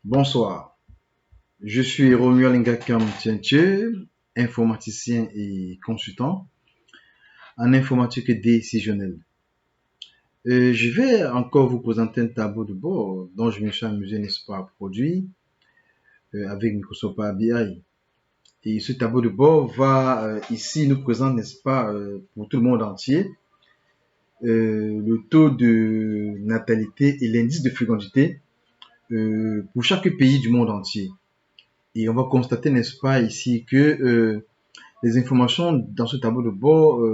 Bonsoir, je suis Romuald Ngakam Tienche, informaticien et consultant en informatique décisionnelle. Je vais encore vous présenter un tableau de bord dont je me suis amusé, n'est-ce pas, à produire avec Microsoft Power BI. Et ce tableau de bord va ici nous présenter, n'est-ce pas, pour tout le monde entier, le taux de natalité et l'indice de fécondité pour chaque pays du monde entier. Et on va constater, n'est-ce pas, ici que les informations dans ce tableau de bord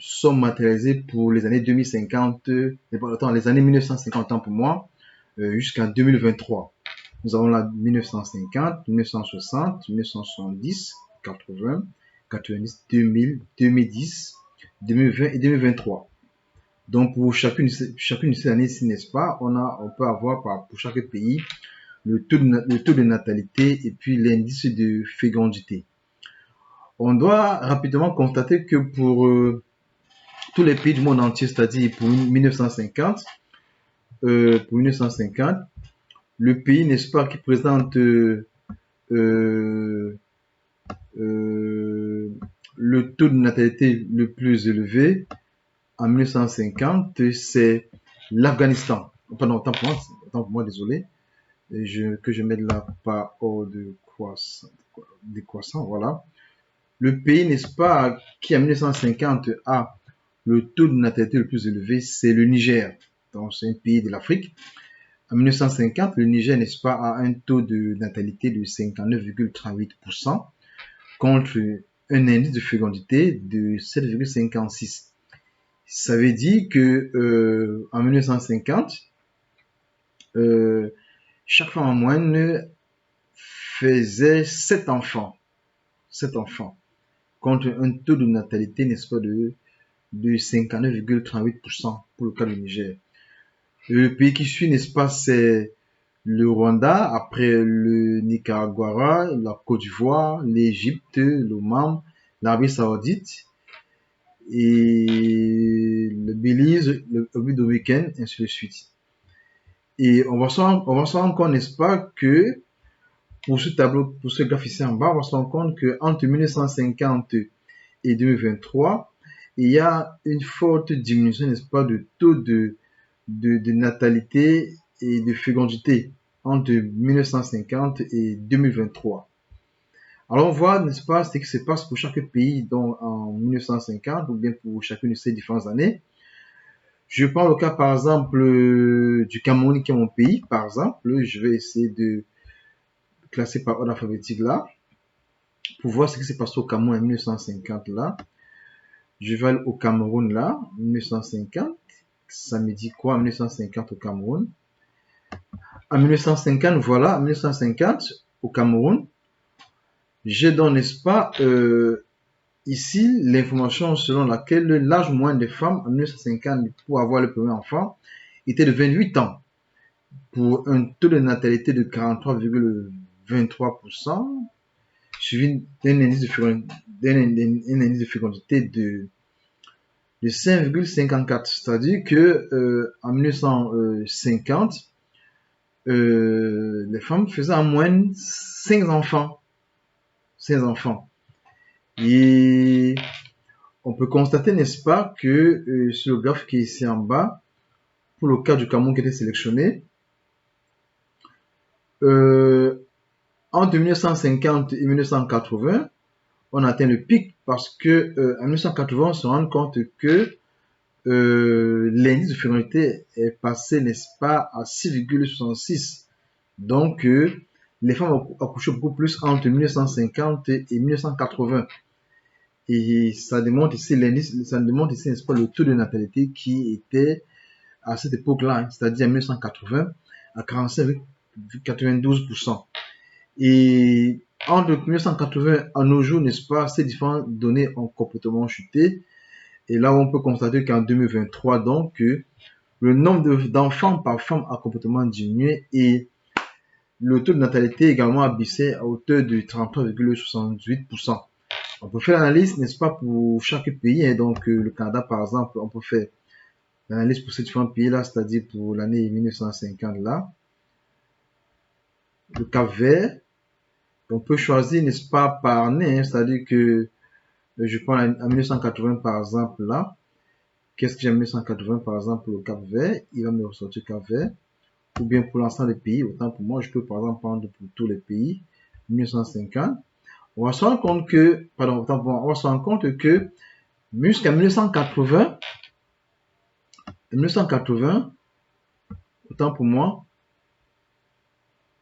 sont matérialisées pour les années 2050, les années 1950 pour moi, jusqu'à 2023. Nous avons là 1950, 1960, 1970, 80, 90, 2000, 2010, 2020 et 2023. Donc pour chacune de ces années, n'est-ce pas, on peut avoir pour chaque pays le taux de natalité et puis l'indice de fécondité. On doit rapidement constater que pour tous les pays du monde entier, c'est-à-dire pour 1950, le pays, n'est-ce pas, qui présente le taux de natalité le plus élevé en 1950, c'est l'Afghanistan. Pardon, autant pour moi, désolé. Que je mette là pas hors de décroissant, voilà. Le pays, n'est-ce pas, qui en 1950 a le taux de natalité le plus élevé, c'est le Niger. Donc, c'est un pays de l'Afrique. En 1950, le Niger, n'est-ce pas, a un taux de natalité de 59,38% contre un indice de fécondité de 7,56. Ça veut dire que en 1950, chaque femme en moyenne faisait 7 enfants. 7 enfants. Contre un taux de natalité, n'est-ce pas, de 59,38% pour le cas du Niger. Le pays qui suit, n'est-ce pas, c'est le Rwanda, après le Nicaragua, la Côte d'Ivoire, l'Égypte, l'Oman, l'Arabie Saoudite et le Belize, le Dominicain, ainsi de suite. Et on va se rendre compte, n'est-ce pas, que pour ce tableau, pour ce graphe ici en bas, on va se rendre compte qu'entre 1950 et 2023, il y a une forte diminution, n'est-ce pas, de taux de natalité et de fécondité entre 1950 et 2023. Alors on voit, n'est-ce pas, ce qui se passe pour chaque pays donc en 1950 ou bien pour chacune de ces différentes années. Je prends le cas par exemple du Cameroun qui est mon pays, par exemple. Je vais essayer de classer par ordre alphabétique là pour voir ce qui s'est passé au Cameroun en 1950 là. Je vais aller au Cameroun là, 1950. Ça me dit quoi en 1950 au Cameroun? En 1950, voilà, en 1950 au Cameroun, j'ai donc, n'est-ce pas, ici l'information selon laquelle l'âge moyen des femmes en 1950 pour avoir le premier enfant était de 28 ans, pour un taux de natalité de 43,23%, suivi d'un indice de fécondité de 5,54. C'est-à-dire que en 1950, les femmes faisaient en moyenne 5 enfants. 5 enfants. Et on peut constater, n'est-ce pas, que sur le graphe qui est ici en bas, pour le cas du Cameroun qui était sélectionné, entre 1950 et 1980, on a atteint le pic parce que en 1980, on se rend compte que l'indice de fécondité est passé, n'est-ce pas, à 6,66. Donc, les femmes accouchaient beaucoup plus entre 1950 et 1980. Et ça démontre ici n'est-ce pas, le taux de natalité qui était à cette époque-là, c'est-à-dire en 1980, à 45,92%. Et entre 1980 à nos jours, n'est-ce pas, ces différentes données ont complètement chuté. Et là, on peut constater qu'en 2023, donc, le nombre d'enfants par femme a complètement diminué et le taux de natalité également a baissé à hauteur de 33,78%. On peut faire l'analyse, n'est-ce pas, pour chaque pays. Et donc, le Canada, par exemple, on peut faire l'analyse pour ces différents pays-là, c'est-à-dire pour l'année 1950 là. le Cap-Vert. On peut choisir, n'est-ce pas, par année, hein, c'est-à-dire que je prends en 1980 par exemple là. Qu'est-ce que j'ai en 1980 par exemple au Cap-Vert? Il va me ressortir Cap-Vert. Ou bien pour l'ensemble des pays, autant pour moi, je peux par exemple prendre pour tous les pays 1950. On va se rendre compte que, pardon, autant pour moi, on va se rendre compte que jusqu'à 1980, 1980, autant pour moi,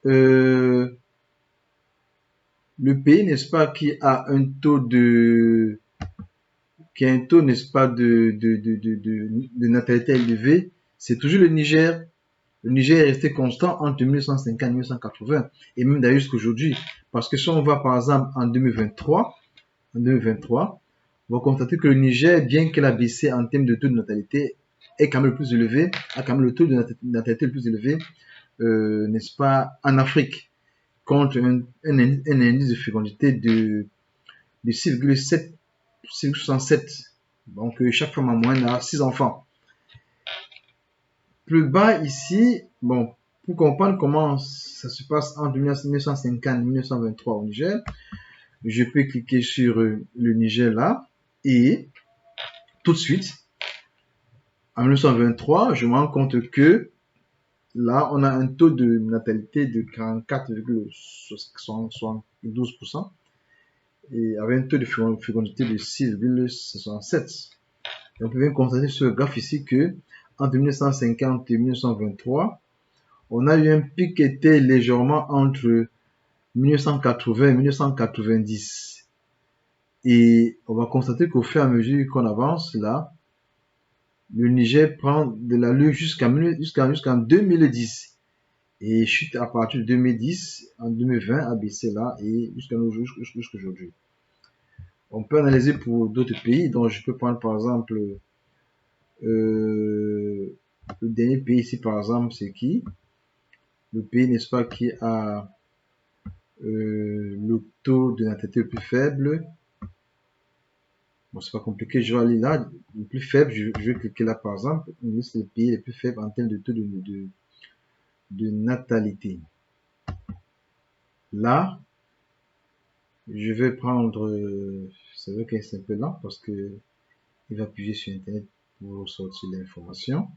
le pays, n'est-ce pas, qui a un taux de, qui a un taux, n'est-ce pas, de natalité élevé, c'est toujours le Niger. Le Niger est resté constant entre 1950 et 1980, et même d'ailleurs jusqu'à aujourd'hui. Parce que si on va par exemple en 2023, on va constater que le Niger, bien qu'il a baissé en termes de taux de natalité, est quand même le plus élevé, a quand même le taux de natalité le plus élevé, n'est-ce pas, en Afrique, contre un indice de fécondité de 6,7, 6,67. Donc chaque femme en moyenne a 6 enfants. Plus bas ici, bon, pour comprendre comment ça se passe entre 1950 et 1923 au Niger, je peux cliquer sur le Niger là, et tout de suite, en 1923, je me rends compte que là, on a un taux de natalité de 44,72% et avec un taux de fécondité de 6,67. On peut bien constater sur le graphe ici que entre 1950 et 1923, on a eu un pic qui était légèrement entre 1980 et 1990. Et on va constater qu'au fur et à mesure qu'on avance là, le Niger prend de l'allure jusqu'en 2010. Et chute à partir de 2010, en 2020, a baissé là et jusqu'à nos jours, jusqu'à aujourd'hui. On peut analyser pour d'autres pays, donc je peux prendre par exemple le dernier pays ici par exemple, c'est qui? Le pays, n'est-ce pas, qui a le taux de natalité le plus faible. Bon, c'est pas compliqué, je vais aller là, le plus faible, je vais cliquer là par exemple, une liste des pays les plus faibles en termes de taux de natalité. Là, je vais prendre, c'est vrai que c'est un peu lent parce que il va appuyer sur internet pour sortir l'information.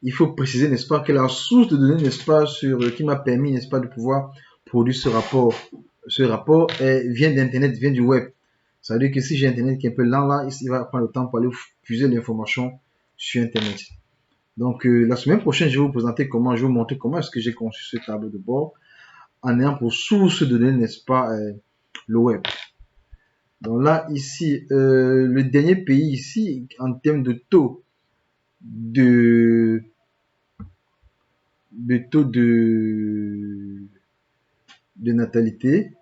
Il faut préciser, n'est-ce pas, que la source de données, n'est-ce pas, qui m'a permis, n'est-ce pas, de pouvoir produire ce rapport vient d'internet, vient du web. Ça veut dire que si j'ai internet qui est un peu lent là, il va prendre le temps pour aller puiser l'information sur internet. Donc la semaine prochaine, je vais vous présenter comment, je vais vous montrer comment est-ce que j'ai conçu ce tableau de bord en ayant pour source de données, n'est-ce pas, le web. Donc là, ici, le dernier pays ici, en termes de taux de natalité,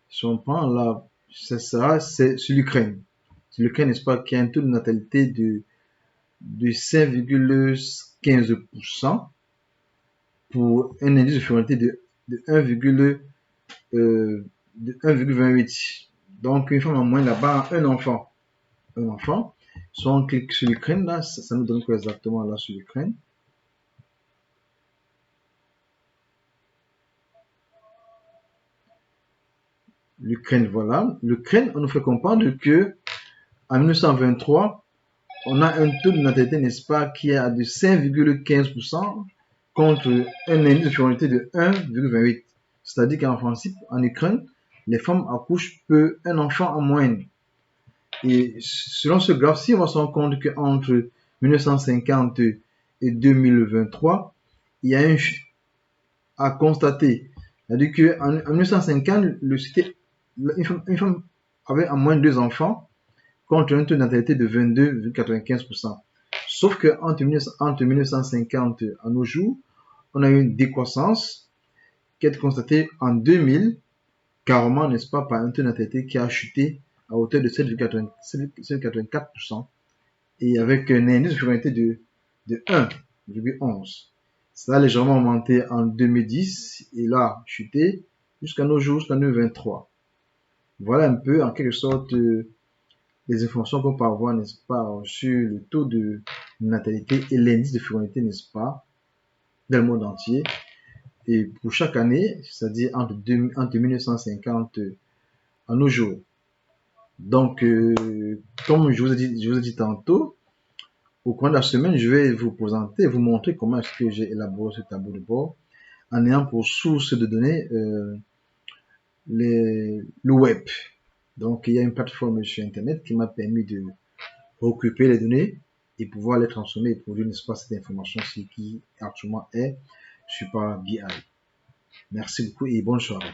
si on prend là, c'est l'Ukraine. C'est l'Ukraine, n'est-ce pas, qui a un taux de natalité de 5,15% pour un indice de fécondité de 1,28. Donc, une femme en moins là-bas a un enfant. Si on clique sur l'Ukraine, là, ça nous donne quoi exactement là sur l'Ukraine? L'Ukraine, voilà. L'Ukraine, on nous fait comprendre que en 1923, on a un taux de natalité, n'est-ce pas, qui est de 5,15% contre un indice de fécondité de 1,28. C'est-à-dire qu'en principe, en Ukraine, les femmes accouchent peu un enfant en moyenne. Et selon ce graphe-ci, on va se rendre compte qu'entre 1950 et 2023, il y a un chute à constater. C'est-à-dire qu'en 1950, une femme avait en moins 2 enfants contre un taux de natalité de 22,95%. Sauf qu'entre 1950 à nos jours, on a eu une décroissance qui a été constatée en 2000, carrément, n'est-ce pas, par un taux de natalité qui a chuté à hauteur de 7,84% et avec un indice de fécondité de 1,11. Ça a légèrement augmenté en 2010 et là, chuté jusqu'à nos jours, jusqu'en 2023. Voilà un peu, en quelque sorte, les informations qu'on peut avoir, n'est-ce pas, sur le taux de natalité et l'indice de fécondité, n'est-ce pas, dans le monde entier. et pour chaque année, c'est-à-dire entre 1950 à nos jours. Donc, comme je vous ai dit tantôt, au cours de la semaine, je vais vous présenter, vous montrer comment est-ce que j'ai élaboré ce tableau de bord en ayant pour source de données le web. Donc, il y a une plateforme sur Internet qui m'a permis de recouper les données et pouvoir les transformer et produire un espace d'information qui actuellement est sur Power BI. Merci beaucoup et bonne soirée.